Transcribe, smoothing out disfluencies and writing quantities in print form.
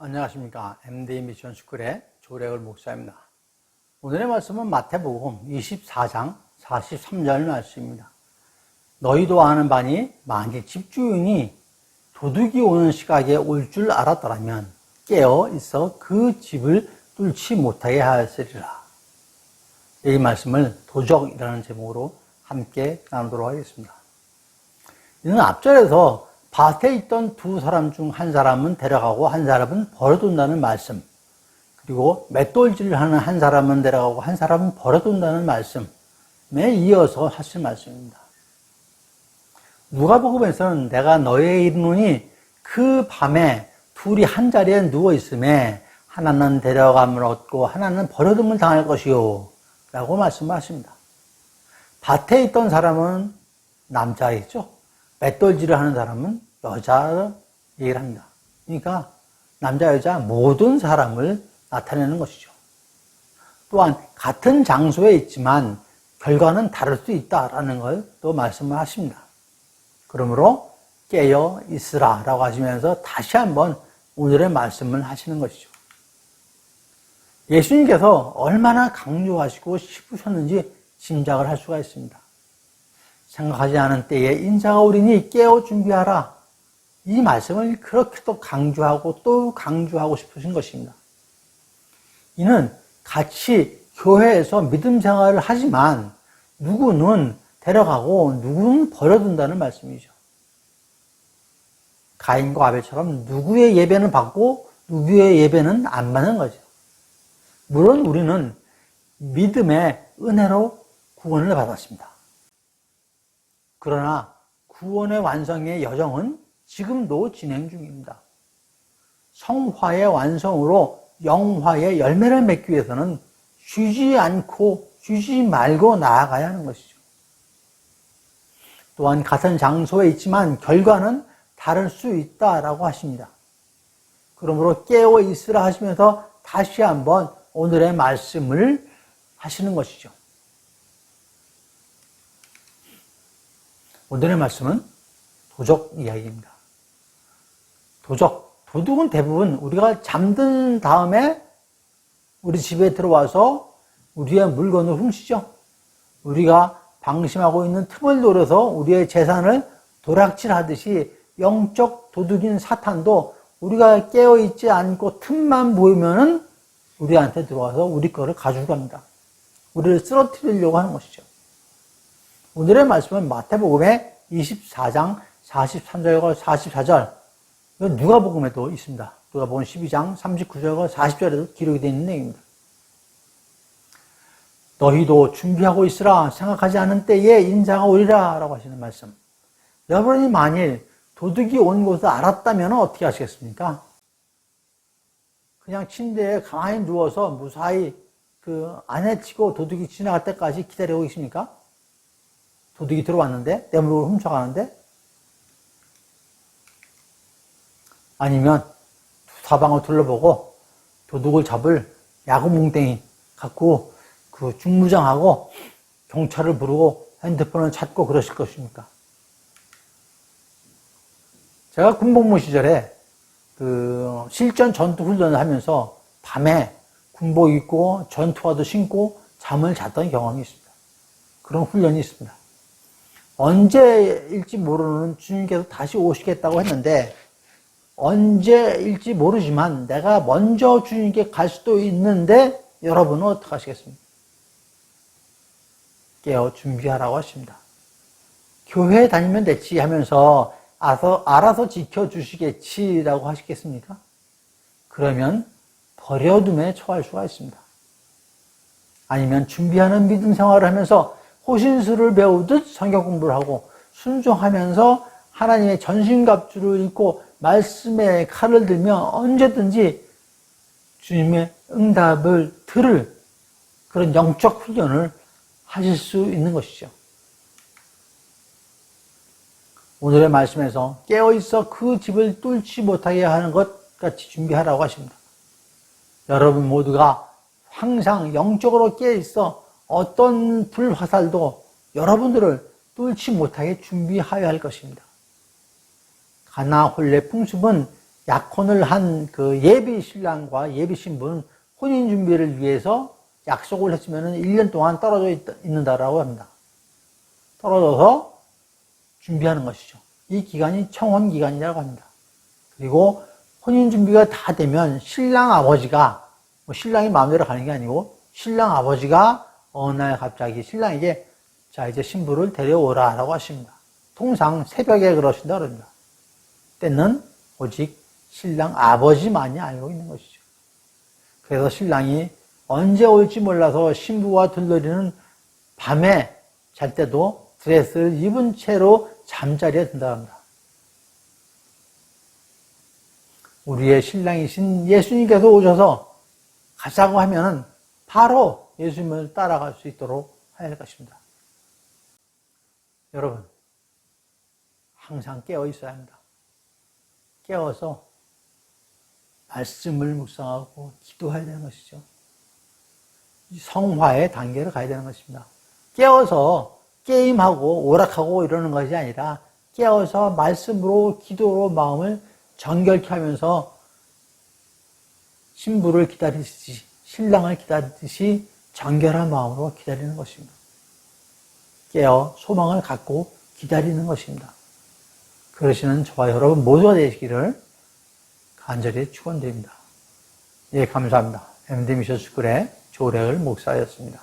안녕하십니까. MD 미션 스쿨의 조래걸 목사입니다. 오늘의 말씀은 마태복음 24장 43절 말씀입니다. 너희도 아는 바니 만일 집주인이 도둑이 오는 시각에 올 줄 알았더라면 깨어 있어 그 집을 뚫지 못하게 하였으리라. 이 말씀을 도적이라는 제목으로 함께 나누도록 하겠습니다. 이는 앞절에서 밭에 있던 두 사람 중 한 사람은 데려가고 한 사람은 버려둔다는 말씀, 그리고 맷돌질을 하는 한 사람은 데려가고 한 사람은 버려둔다는 말씀에 이어서 하실 말씀입니다. 누가복음에서는 내가 너희에게 이르노니 그 밤에 둘이 한 자리에 누워 있음에 하나는 데려감을 얻고 하나는 버려둠을 당할 것이요 라고 말씀하십니다. 밭에 있던 사람은 남자이죠. 맷돌질을 하는 사람은 여자 얘기를 합니다. 그러니까 남자, 여자 모든 사람을 나타내는 것이죠. 또한 같은 장소에 있지만 결과는 다를 수 있다라는 걸 또 말씀을 하십니다. 그러므로 깨어 있으라 라고 하시면서 다시 한번 오늘의 말씀을 하시는 것이죠. 예수님께서 얼마나 강조하시고 싶으셨는지 짐작을 할 수가 있습니다. 생각하지 않은 때에 인자가 오리니 깨어 준비하라. 이 말씀을 그렇게 또 강조하고 싶으신 것입니다. 이는 같이 교회에서 믿음 생활을 하지만 누구는 데려가고 누구는 버려둔다는 말씀이죠. 가인과 아벨처럼 누구의 예배는 받고 누구의 예배는 안 받는 거죠. 물론 우리는 믿음의 은혜로 구원을 받았습니다. 그러나 구원의 완성의 여정은 지금도 진행 중입니다. 성화의 완성으로 영화의 열매를 맺기 위해서는 쉬지 말고 나아가야 하는 것이죠. 또한 같은 장소에 있지만 결과는 다를 수 있다라고 하십니다. 그러므로 깨어 있으라 하시면서 다시 한번 오늘의 말씀을 하시는 것이죠. 오늘의 말씀은 도적 이야기입니다. 도둑은 대부분 우리가 잠든 다음에 우리 집에 들어와서 우리의 물건을 훔치죠. 우리가 방심하고 있는 틈을 노려서 우리의 재산을 도락질하듯이 영적 도둑인 사탄도 우리가 깨어있지 않고 틈만 보이면은 우리한테 들어와서 우리 거를 가져갑니다. 우리를 쓰러뜨리려고 하는 것이죠. 오늘의 말씀은 마태복음의 24장 43절과 44절, 누가복음에도 있습니다. 누가복음 12장 39절과 40절에도 기록이 되어 있는 내용입니다. 너희도 준비하고 있으라. 생각하지 않은 때에 인자가 오리라 라고 하시는 말씀. 여러분이 만일 도둑이 온 것을 알았다면 어떻게 하시겠습니까? 그냥 침대에 가만히 누워서 무사히 안에 치고 도둑이 지나갈 때까지 기다리고 계십니까? 도둑이 들어왔는데, 내 물건을 훔쳐가는데, 아니면 사방을 둘러보고 도둑을 잡을 야구뭉땡이 갖고 중무장하고 경찰을 부르고 핸드폰을 찾고 그러실 것입니까? 제가 군복무 시절에 실전 전투 훈련을 하면서 밤에 군복 입고 전투화도 신고 잠을 잤던 경험이 있습니다. 그런 훈련이 있습니다. 언제일지 모르는 주님께서 다시 오시겠다고 했는데 언제일지 모르지만 내가 먼저 주님께 갈 수도 있는데 여러분은 어떻게 하시겠습니까? 깨어 준비하라고 하십니다. 교회 다니면 됐지 하면서 알아서 지켜주시겠지라고 하시겠습니까? 그러면 버려둠에 처할 수가 있습니다. 아니면 준비하는 믿음 생활을 하면서 호신술을 배우듯 성경 공부를 하고 순종하면서 하나님의 전신갑주를 입고 말씀의 칼을 들며 언제든지 주님의 응답을 들을 그런 영적 훈련을 하실 수 있는 것이죠. 오늘의 말씀에서 깨어있어 그 집을 뚫지 못하게 하는 것 같이 준비하라고 하십니다. 여러분 모두가 항상 영적으로 깨어있어 어떤 불화살도 여러분들을 뚫지 못하게 준비하여야 할 것입니다. 가나 혼례 풍습은 약혼을 한 그 예비 신랑과 예비 신부는 혼인 준비를 위해서 약속을 했으면 1년 동안 떨어져 있는다라고 합니다. 떨어져서 준비하는 것이죠. 이 기간이 청혼 기간이라고 합니다. 그리고 혼인 준비가 다 되면 신랑 아버지가, 신랑이 마음대로 가는 게 아니고 신랑 아버지가 어느 날 갑자기 신랑에게 자 이제 신부를 데려오라 라고 하십니다. 통상 새벽에 그러신다 그럽니다. 때는 오직 신랑 아버지만이 알고 있는 것이죠. 그래서 신랑이 언제 올지 몰라서 신부와 들러리는 밤에 잘 때도 드레스를 입은 채로 잠자리에 든다 합니다. 우리의 신랑이신 예수님께서 오셔서 가자고 하면은 바로 예수님을 따라갈 수 있도록 해야 할 것입니다. 여러분, 항상 깨어 있어야 합니다. 깨어서 말씀을 묵상하고 기도해야 되는 것이죠. 성화의 단계를 가야 되는 것입니다. 깨어서 게임하고 오락하고 이러는 것이 아니라 깨어서 말씀으로 기도로 마음을 정결케 하면서 신부를 기다리듯이 신랑을 기다리듯이 정결한 마음으로 기다리는 것입니다. 깨어 소망을 갖고 기다리는 것입니다. 그러시는 저와 여러분 모두가 되시기를 간절히 축원드립니다. 예, 감사합니다. MD 미션 스쿨의 조래을 목사였습니다.